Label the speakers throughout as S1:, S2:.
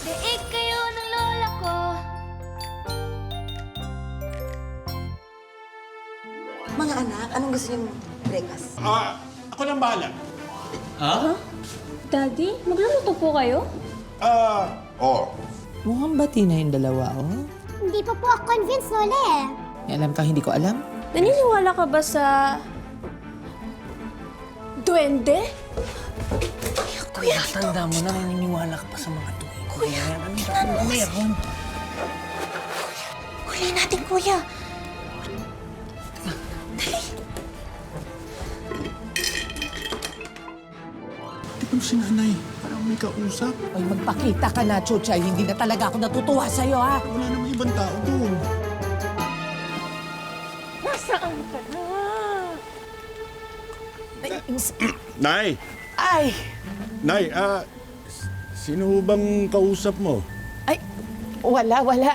S1: Daig kayo ng lola ko.
S2: Mga anak, anong gusto niyong breakfast?
S3: Ako nang bahala.
S1: Daddy, magluluto po kayo?
S3: Oo.
S4: Mukhang bati na yung dalawa, oh.
S5: Hindi pa po ako convinced, Lola eh.
S4: May alam kang hindi ko alam?
S1: Naniniwala ka ba sa... duwende?
S4: Kuya, tanda mo na naniniwala ka pa sa mga tuwing. Kuya, ano meron?
S5: Huli natin, kuya.
S3: Di ba si nanay? Parang may kausap.
S4: Ay, magpakita ka na, Chuchay. Hindi na talaga ako natutuwa sa'yo, ha?
S3: Wala namang ibang tao doon.
S4: Nasaan ka na?
S3: Nay!
S4: Ay!
S3: Nay, sino ho bang kausap mo?
S4: Ay! Wala. Wala.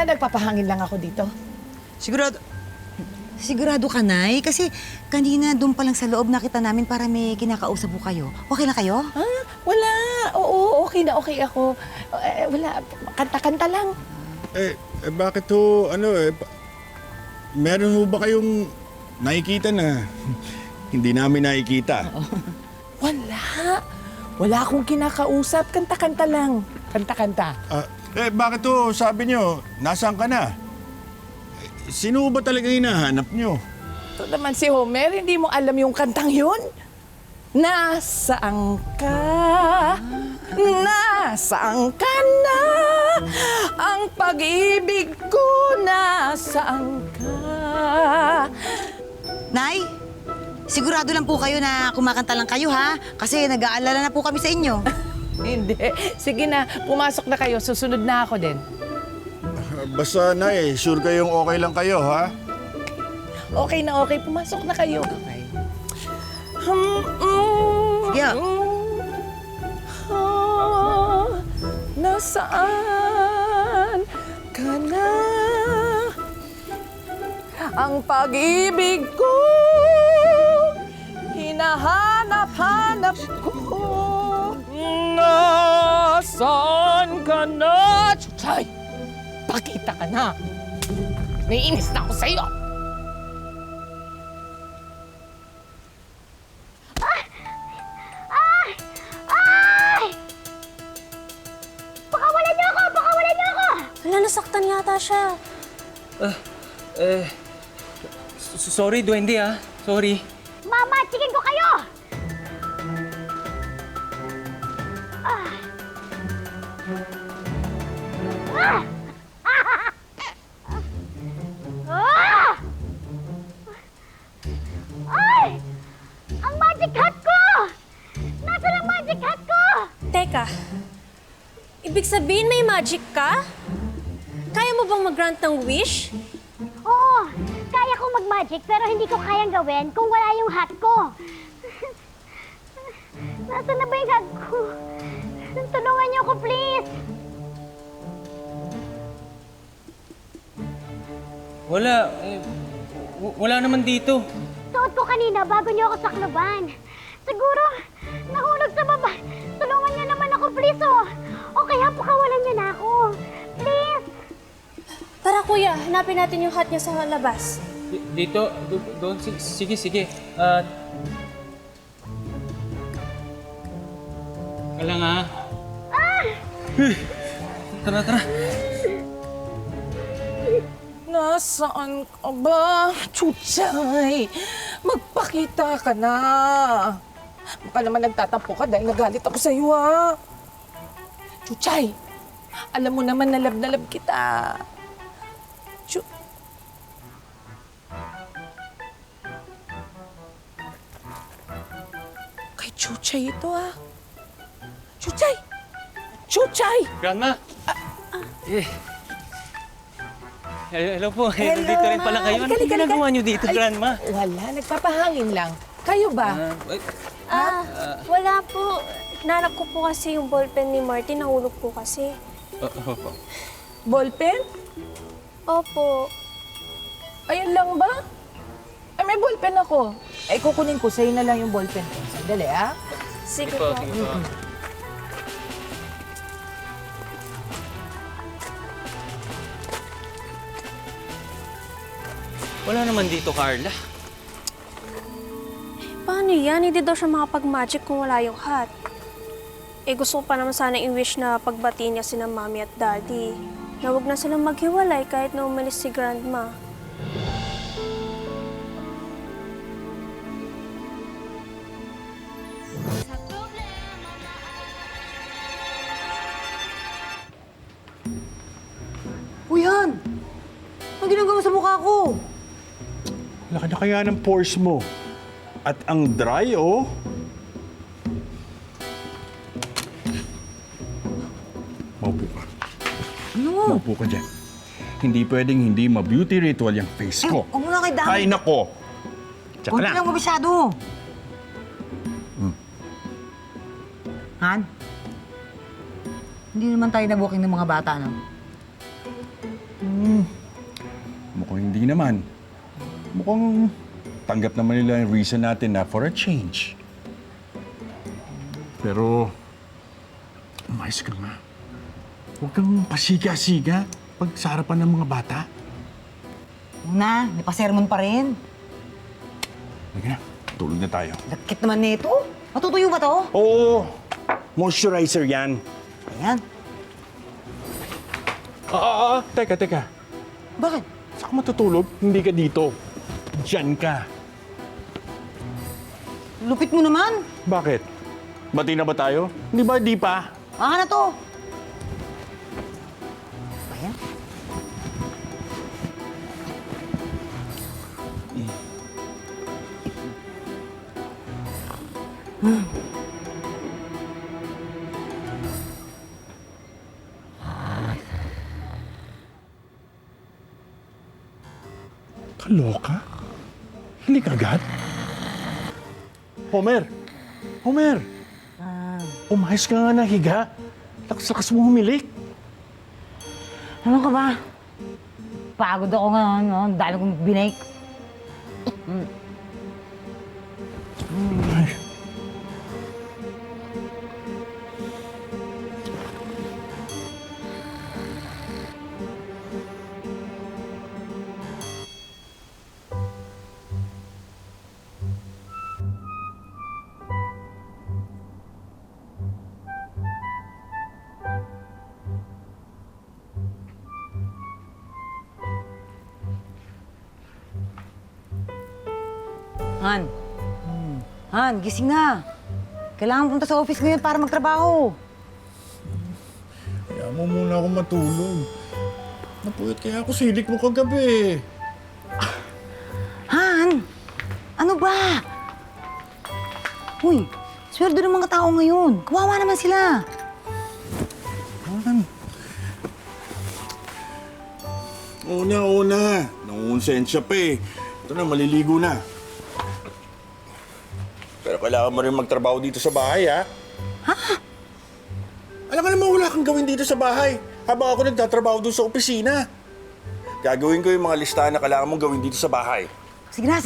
S4: Nagpapahangin lang ako dito.
S2: Sigurado ka, Nay? Kasi kanina doon pa lang sa loob nakita namin para may kinakausap po kayo. Okay lang kayo?
S4: Wala. Oo, okay na okay ako. Wala. Kanta-kanta lang.
S3: Bakit ho, meron ho ba kayong nakikita na hindi namin nakikita?
S4: Wala. Wala akong kinakausap. Kanta-kanta lang. Kanta-kanta.
S3: Bakit ho, sabi nyo, nasaan ka na? Sino ba talaga hinahanap nyo?
S4: Ito naman si Homer, hindi mo alam yung kantang yun? Nasaan ka? Nasaan ka na? Ang pag-ibig ko, nasaan ka?
S2: Nay, sigurado lang po kayo na kumakanta lang kayo, ha? Kasi nag-aalala na po kami sa inyo.
S4: Hindi. Sige na, pumasok na kayo. Susunod na ako din.
S3: Basta, Nay, sure kayong okay lang kayo, ha?
S4: Okay na okay. Pumasok na kayo. Okay.
S2: Sige.
S4: Nasaan ka na? Ang pag-ibig ko, hinahanap-hanap ko. Nasaan ka na? Chuchay! Pakita ka na! Naiinis na ako sa'yo!
S5: Pakawalan niyo ako! Pakawalan niyo ako!
S1: Wala, nasaktan yata siya.
S6: Sorry, Duwende, Sorry.
S5: Mama, chikin ko kayo! Ay! Ang magic hat ko! Nasaan ang magic hat ko?
S1: Teka, ibig sabihin may magic ka? Kaya mo bang mag-grant ng wish?
S5: Oo, kaya kong mag-magic pero hindi ko kayang gawin kung wala yung hat ko. Nasaan na ba yung hat ko? Tulungan niyo ako, please!
S6: Wala. Wala naman dito.
S5: Suot ko kanina bago niyo ako sakloban. Siguro, nahulog sa baba. Tulungan niyo naman ako, please, oh. O kaya pakawalan niyo na ako. Please!
S1: Tara kuya, hanapin natin yung hat niya sa labas.
S6: Dito? Doon? Sige. Kailang Tara.
S4: Nasaan ka ba? Chuchay! Magpakita ka na! Baka naman nagtatampo ka dahil nagalit ako sa iyo, ha? Chuchay! Alam mo naman na love kita. Kay Chuchay ito, ha? Chuchay!
S6: Grandma! Hello po. Dito rin pala kayo. Ano
S4: Halika.
S6: ginagawa niyo dito, Grandma?
S4: Wala, nagpapahangin lang. Kayo ba?
S1: Wala po. Nanap ko po kasi yung ballpen ni Martin. Nahulog po kasi.
S6: Opo.
S4: Ballpen?
S1: Opo.
S4: Ayun lang ba? Ay, may ballpen ako. Ay, kukunin ko. Sa'yo na lang yung ballpen ko. Sandali, ha?
S1: Sige po.
S6: Wala naman dito, Carla.
S1: Paano yan? Hindi daw siya makapag-magic kung wala yung hat. Eh gusto ko pa naman sana i-wish na pagbati niya sina Mommy at Daddy. Na huwag na silang maghiwalay kahit na umalis si Grandma.
S2: Uy, Han! Ang ginagawa mo sa mukha ko?
S3: Laki na kaya ng pores mo. At ang dry, oh. Maupo ka.
S2: Ano?
S3: Maupo ka dyan. Hindi pwedeng hindi ma-beauty ritual yung face ko.
S2: Huwag mo na kay dami.
S3: Ay, nako! Tsaka
S2: Huwag
S3: na.
S2: lang masyado. Han? Hindi naman tayo nabuking ng mga bata, no?
S3: Mukhang hindi naman. Mukhang tanggap naman nila yung reason natin na for a change. Pero, umayos ka nga. Huwag kang pasiga-siga pag sa harapan ng mga bata.
S2: Una, may pasermon pa rin.
S3: Sige na, tulog na tayo.
S2: Lakit naman nito. Matutuyo ba to?
S3: Oo, moisturizer yan.
S2: Ayan.
S3: Teka.
S2: Bakit?
S3: Saan ka matutulog? Hindi ka dito. Diyan ka.
S2: Lupit mo naman.
S3: Bakit? Bati na ba tayo? Hindi ba? Di pa.
S2: Na to. Ayan.
S3: Kaloka? Hindi ka agad? Homer! Homer! Umayos ka nga na higa. Lakas-lakas mo humilik.
S2: Ano ka ba? Pagod ako ngayon, no? Dahil kong binake.
S3: Ay.
S2: Han. Han, gising na. Kailangan punta sa office ngayon para magtrabaho.
S3: Kaya mo muna ako matulog. Napuyat kaya ako silik mo kagabi.
S2: Han! Ano ba? Uy, sweldo ng mga tao ngayon. Kawawa naman sila.
S3: Oo na. Nangungonsensya pa eh. Ito na, maliligo na. Pero kailangan mo rin magtrabaho dito sa bahay, ha?
S2: Ha?
S3: Alam ka naman, wala kang gawin dito sa bahay. Habang ako nagtatrabaho doon sa opisina. Gagawin ko yung mga listahan na kailangan mong gawin dito sa bahay.
S2: Sige na.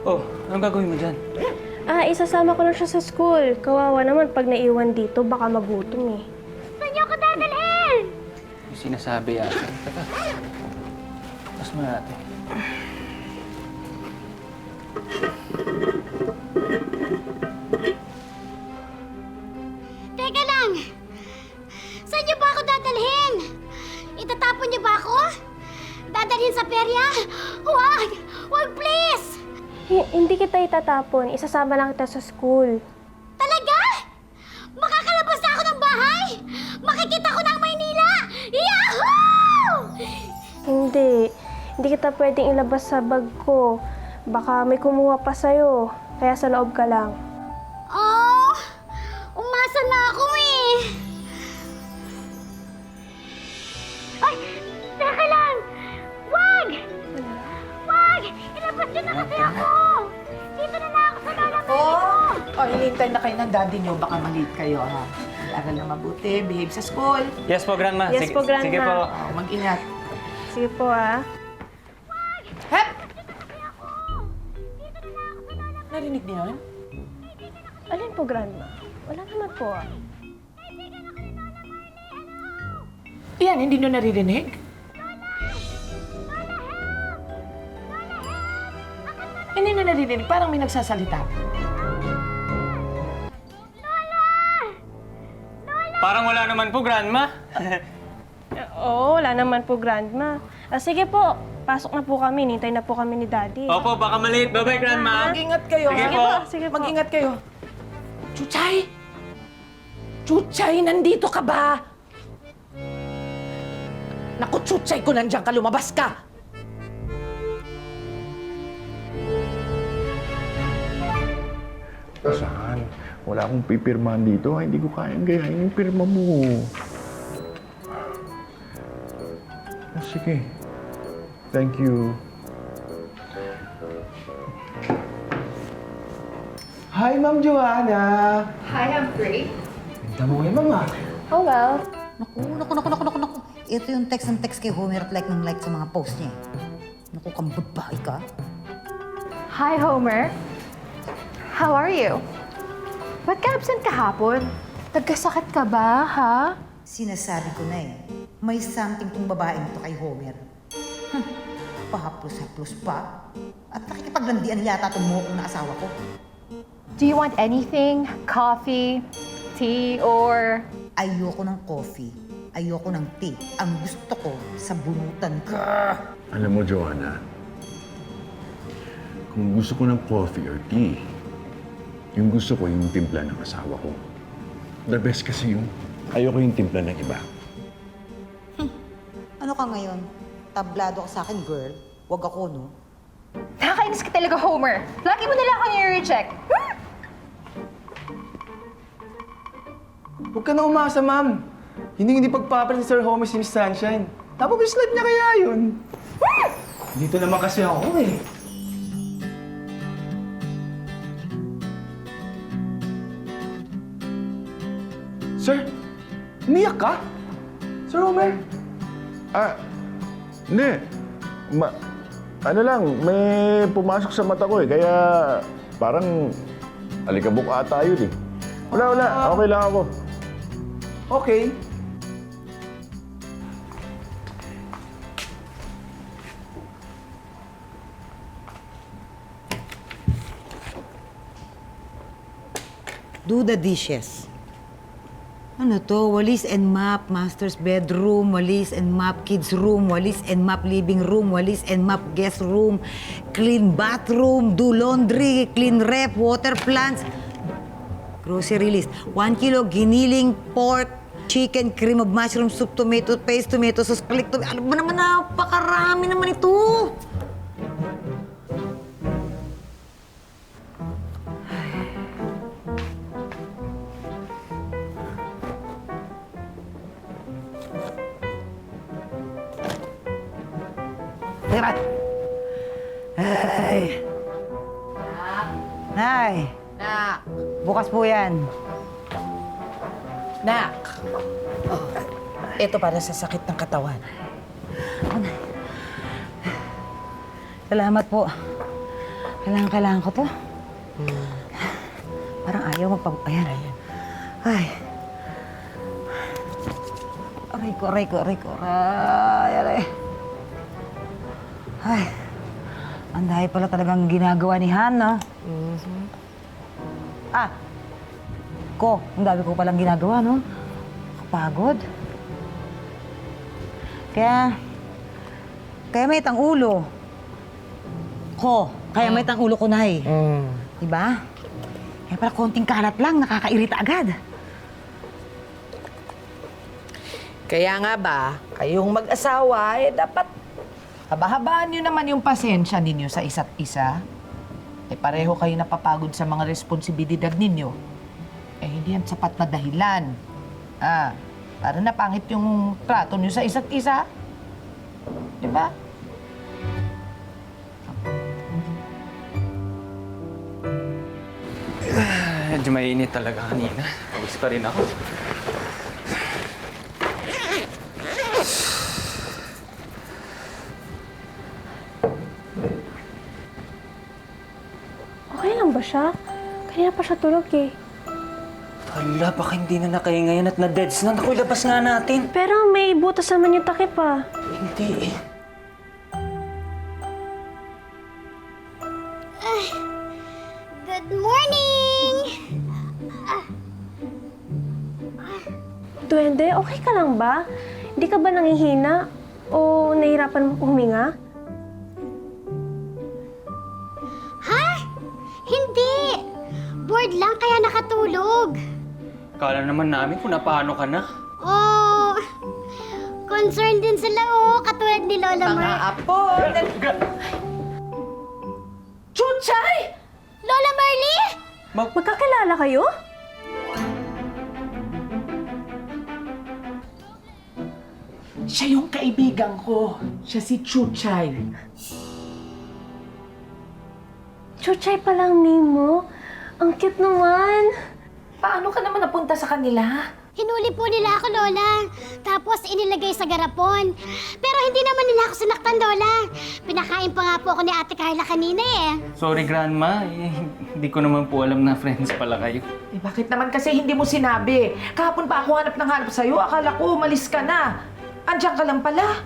S6: Oh, anong gagawin mo dyan?
S1: Isasama ko na siya sa school. Kawawa naman pag naiwan dito, baka magutom eh.
S5: Saan niyo ako dadalhin?
S6: Yung sinasabi yata. Teka. Pas mo natin.
S5: Teka lang! Saan niyo ba ako dadalhin? Itatapon niyo ba ako? Dadalhin sa perya? Huwag! Huwag, please!
S1: Hindi kita itatapon. Isasama lang kita sa school.
S5: Talaga? Makakalabas na ako ng bahay? Makikita ko na ang Maynila! Yahoo!
S1: Hindi kita pwedeng ilabas sa bag ko. Baka may kumuha pa sa'yo. Kaya sa loob ka lang.
S5: Oh, umasa na ako eh. Ay, teka lang. Wag! Wag! Ilabas niyo na kasi ako. Dito na lang ako sa lola Mary ko.
S4: Hinihintay na kayo ng daddy niyo. Baka malate kayo, ha? Mag-aral na mabuti. Behave sa school.
S6: Yes po, Grandma.
S1: Yes po, Grandma.
S6: Sige po.
S4: Mag-ingat.
S1: Sige po, ah.
S4: Hep!
S5: Dito na lang ako sa lola
S4: Narinig niyo yun?
S1: Alin po, Grandma? Wala naman po.
S4: Yan, hindi nyo naririnig? Hindi nyo naririnig, parang may nagsasalita.
S6: Parang wala naman po, Grandma.
S1: Oo, wala naman po, Grandma. Sige po, pasok na po kami. Nintay na po kami ni Daddy.
S6: Opo, baka maliit. Bye-bye, Grandma.
S4: Mag-ingat kayo.
S6: Sige
S4: ha?
S6: po.
S1: Sige po.
S4: Mag-ingat kayo. Chuchay! Chuchay, nandito ka ba? Naku, Chuchay, kung nandiyan ka, lumabas ka!
S3: Saan? Wala akong pipirmahan dito. Hindi ko kayang gayahin yung pirma mo. Sige. Thank you.
S7: Hi, Ma'am Joanna!
S8: Hi, Humphrey.
S7: Ganda mo kay Mama.
S8: Oh, well.
S2: Naku. Ito yung text ng text kay Homer at like ng like sa mga post niya. Naku, kang babae ka.
S8: Hi, Homer. How are you? Ba't ka absent kahapon? Nagkasakit ka ba, ha?
S2: Sinasabi ko na eh, may something tong babaeng to kay Homer. Pahaplos-haplos pa. At nakikipaglandian yata itong mukong na asawa ko.
S8: Do you want anything? Coffee? Tea? Or...
S2: Ayoko ng coffee. Ayoko ng tea. Ang gusto ko, sabunutan ka.
S3: Alam mo, Joanna, kung gusto ko ng coffee or tea, yung gusto ko yung timpla ng asawa ko. The best kasi yung ayoko yung timpla ng iba.
S2: Ano ka ngayon? Tablado ka sa akin, girl. Wag ako, no?
S8: Nakakainis ka talaga, Homer. Lagi mo nila ako nire-reject.
S7: Huwag ka na umasa, Ma'am. Hindi pagpapalit ni Sir Homer si Miss Sunshine. Napabislad niya kaya yun. Dito naman kasi ako eh. Sir, umiyak ka? Sir Homer?
S3: Hindi. Ano lang, may pumasok sa mata ko eh, kaya parang alikabok ata yun eh. Wala. Okay lang ako.
S7: Okay.
S2: Do the dishes. Ano to? Walis and map, master's bedroom, walis and map, kids room, walis and map, living room, walis and map, guest room, clean bathroom, do laundry, clean ref, water plants. Grocery list. 1 kilo giniling pork, chicken, cream of mushroom soup, tomato paste, tomato sauce, click to... Ano ba naman, napakarami naman ito! Teka. Ay. Nay.
S4: Nak!
S2: Bukas po yan.
S4: Nak! Ito para sa sakit ng katawan.
S2: Salamat po. Kailangan ko to. Parang ayaw Ayan. Ay. Aray ko. Aray. Ay. Ang dahil pala talagang ginagawa ni Han, no? Ang dami ko palang ginagawa, no? Kapagod. Kaya may tang ulo. Kaya may tang ulo ko na eh. Diba? Kaya pala konting kalat lang, nakakairita agad.
S4: Kaya nga ba, kayong mag-asawa, dapat haba-habaan nyo naman yung pasensya ninyo sa isa't isa. Pareho kayo napapagod sa mga responsibilidad ninyo. Hindi yan sapat na dahilan. Para napangit yung trato nyo sa isa't isa. Diba?
S6: Medyo mainit talaga kanina. Pawis pa rin ako.
S1: Okay lang ba ba siya? Kanina pa siya tulog eh.
S6: Hala, baka hindi na kayo ngayon at na-deads na. Naku, labas nga natin.
S1: Pero may butas naman yung takip ah.
S6: Hindi eh.
S5: Good morning!
S1: Duwende, okay ka lang ba? Hindi ka ba nangihina? O nahihirapan mo huminga?
S5: Ha? Hindi! Bored lang kaya nakatulog.
S6: Kala naman namin kung napaano ka na.
S5: Oh, concerned din sila katulad ni Lola
S4: Mga
S5: Mer...
S4: apo! Chuchay!
S5: Lola Merly?
S1: Magkakilala kayo?
S4: Siya yung kaibigan ko. Siya si Chuchay.
S1: Chuchay palang name mo. Ang cute naman.
S4: Paano ka naman napunta sa kanila?
S5: Hinuli po nila ako, Lola. Tapos inilagay sa garapon. Pero hindi naman nila ako sinaktan, Lola. Pinakain pa nga po ako ni Ate Carla kanina eh.
S6: Sorry, Grandma. Eh, hindi ko naman po alam na friends pala kayo.
S4: Eh, bakit naman kasi hindi mo sinabi? Kahapon pa ako hanap ng hanap sa'yo. Akala ko umalis ka na. Andiyan ka lang pala.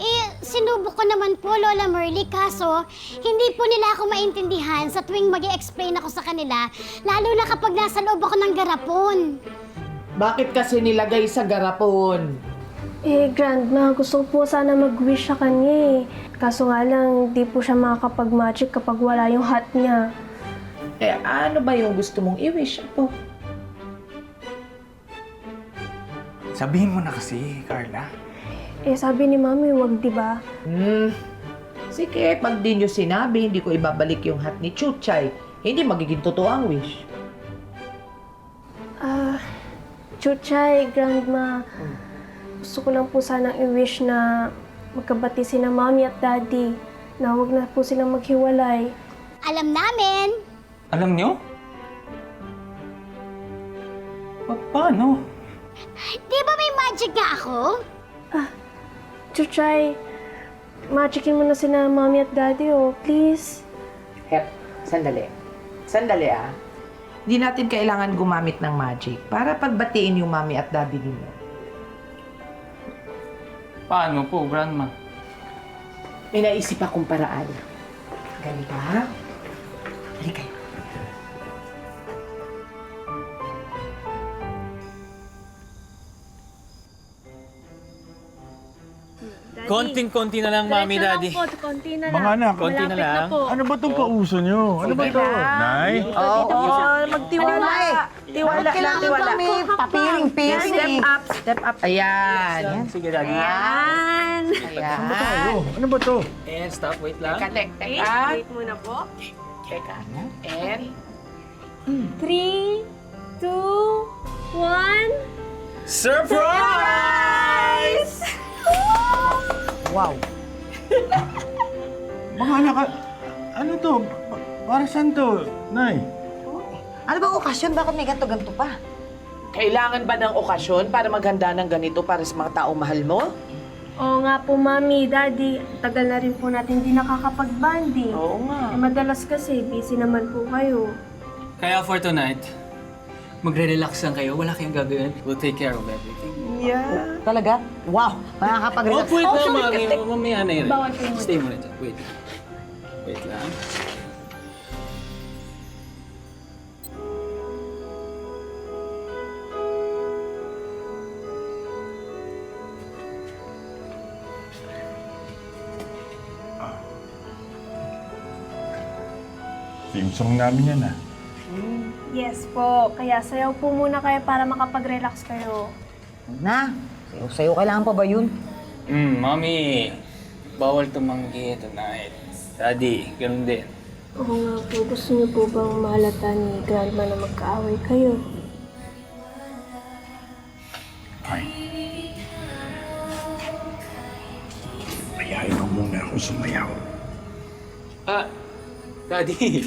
S5: Eh, sinubok ko naman po, Lola Merly, kaso hindi po nila ako maintindihan sa tuwing mag-i-explain ako sa kanila, lalo na kapag nasa loob ako ng garapon.
S4: Bakit kasi nilagay sa garapon?
S1: Eh, Grandma, gusto ko po sana mag-wish sa kanya eh. Kaso nga lang, di po siya makakapag-magic kapag wala yung hat niya.
S4: Eh, ano ba yung gusto mong i-wish po?
S7: Sabihin mo na kasi, Carla.
S1: Eh, sabi ni Mami, wag, di ba?
S4: Sige, pag di nyo sinabi, hindi ko ibabalik yung hat ni Chuchay. Hindi magiging totoo ang wish.
S1: Chuchay, Grandma, gusto ko lang po sanang i-wish na magkabati sina Mami at Daddy, na huwag na po silang maghiwalay.
S5: Alam namin.
S6: Alam nyo? Paano?
S5: Di ba may magic nga ako?
S1: Chuchay, magicin mo na sina Mami at Daddy, oh, please.
S4: Hep, sandali. Sandali ah. Hindi natin kailangan gumamit ng magic para pagbatiin yung mami at daddy ninyo.
S6: Paano po, Grandma?
S4: May naisip akong paraan. Ganito ha? Halika.
S6: Konting-konti na lang, Mami, Daddy.
S1: Konti na lang.
S3: Mga anak,
S6: Konti na lang.
S3: ano ba itong pauso nyo? Ano ba ito? Nay?
S4: Magtiwala. Tiwala lang, tiwala.
S2: Papiring-piring.
S4: Step up. Ayan.
S6: Sige, Daddy.
S4: Ayan.
S3: Ano ba ito?
S6: And stop, wait lang.
S4: Teka.
S1: Wait muna po.
S4: Teka. And
S1: 3, 2, 1...
S6: Surprise!
S2: Wow.
S3: Mga anak, ano to? Para saan to, Nay?
S2: Ano ba okasyon? Bakit may ganto-ganto pa?
S4: kailangan ba ng okasyon para maghanda ng ganito para sa mga taong mahal mo?
S1: Oo nga po, Mami, Daddy. Tagal na rin po natin hindi nakakapag-banding.
S4: Oo nga.
S1: Eh, madalas kasi, busy naman po kayo.
S6: Kaya for tonight, magre-relax lang kayo. Wala kayong gagawin. We'll take care of everything.
S4: Yeah.
S2: Talaga? Wow! Makakapag-relax.
S6: Wait lang, Mami. Mamaya na yun.
S1: Bawal po muna.
S6: Stay muna dyan. Wait. Wait lang.
S3: Team song namin yan, ah.
S1: Yes po. Kaya sayaw po muna kayo para makapag-relax kayo.
S2: Na, sa'yo kailangan pa ba yun?
S6: Mami. Bawal tumanggi tonight. Daddy, ganun din.
S1: Oo nga po. Gusto niyo po bang mahalata ni Grandma na magkaaway kayo?
S3: Ay. Ayayin mo muna ako sumayaw.
S6: Daddy,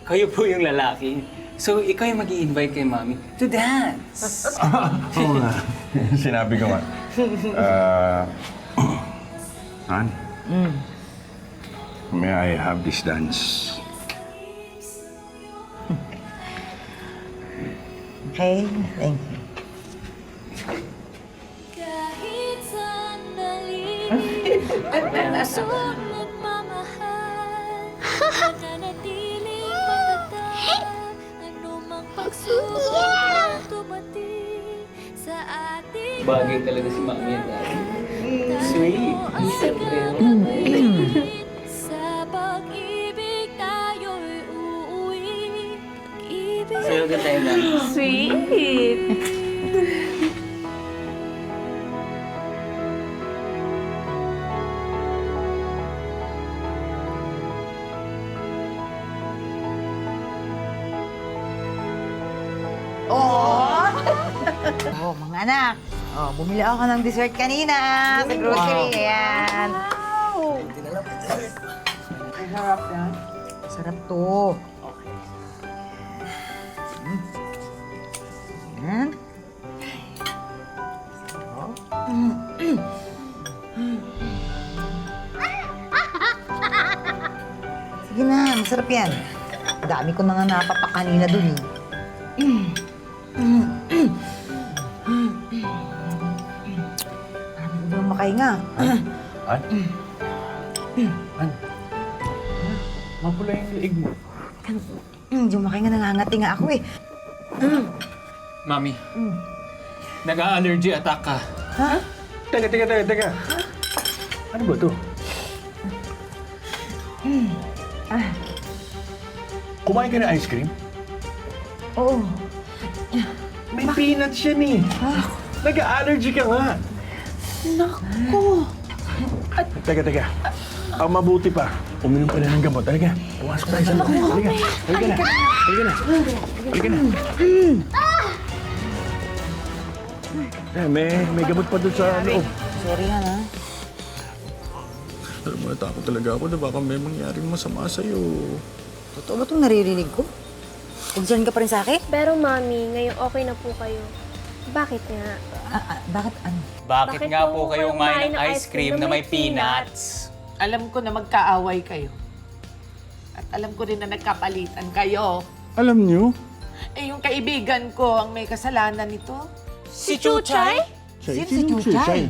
S6: kayo po yung lalaki. So, ikaw yung mag-i-invite kay Mami to dance.
S3: Oo nga. Sinabi ko nga. Han? May I have this dance?
S2: Okay? Thank you.
S9: Kahit sandali, puso't nagmamahal, nananatiling matatag, anumang pagsubok na tumating sa ating
S6: Bagay talaga si Mami at Daddy.
S9: tayo
S6: Sweet.
S9: ang sigaw sa pag-ibig tayo'y uuwi. Pag-ibig
S6: Sayo ka tayo lang.
S1: Sweet!
S2: Oh, mga anak. Oh, bumili ako ng dessert kanina sa grocery. Ayan.
S4: Harap yan.
S2: Sarap to. Ayan. Sige na, masarap yan. Dami ko na nga napapakanina dun eh. Parang hindi mo makahinga.
S3: An? An? Mapula yung liig mo.
S2: Hindi mo makahinga, nangangati nga ako eh.
S6: Mami, nag-allergy attack ka.
S3: Teka. Ano ba to? Kumain ka ng ice cream?
S2: Oo.
S3: May peanuts yan eh. Nag-allergy ka nga.
S4: Naku!
S3: Teka. Ang mabuti pa, uminom ka na ng gamot. Halika, pumasok tayo sa loob. Halika na. May gamot pa doon sa loob.
S2: Sorry nga na.
S3: Alam mo, natakot talaga ako na baka may mangyaring masama sa'yo.
S2: Totoo ba itong naririnig ko? Concern ka pa rin sa akin?
S1: Pero mami, ngayon okay na po kayo. Bakit nga?
S2: Bakit ano?
S6: Bakit nga po kayo kumain ng ice cream na may peanuts?
S4: Alam ko na magkaaway kayo. At alam ko rin na nagkapalitan kayo.
S3: Alam niyo?
S4: Eh, yung kaibigan ko ang may kasalanan nito.
S6: Si Chuchay?
S2: Sino si Chuchay?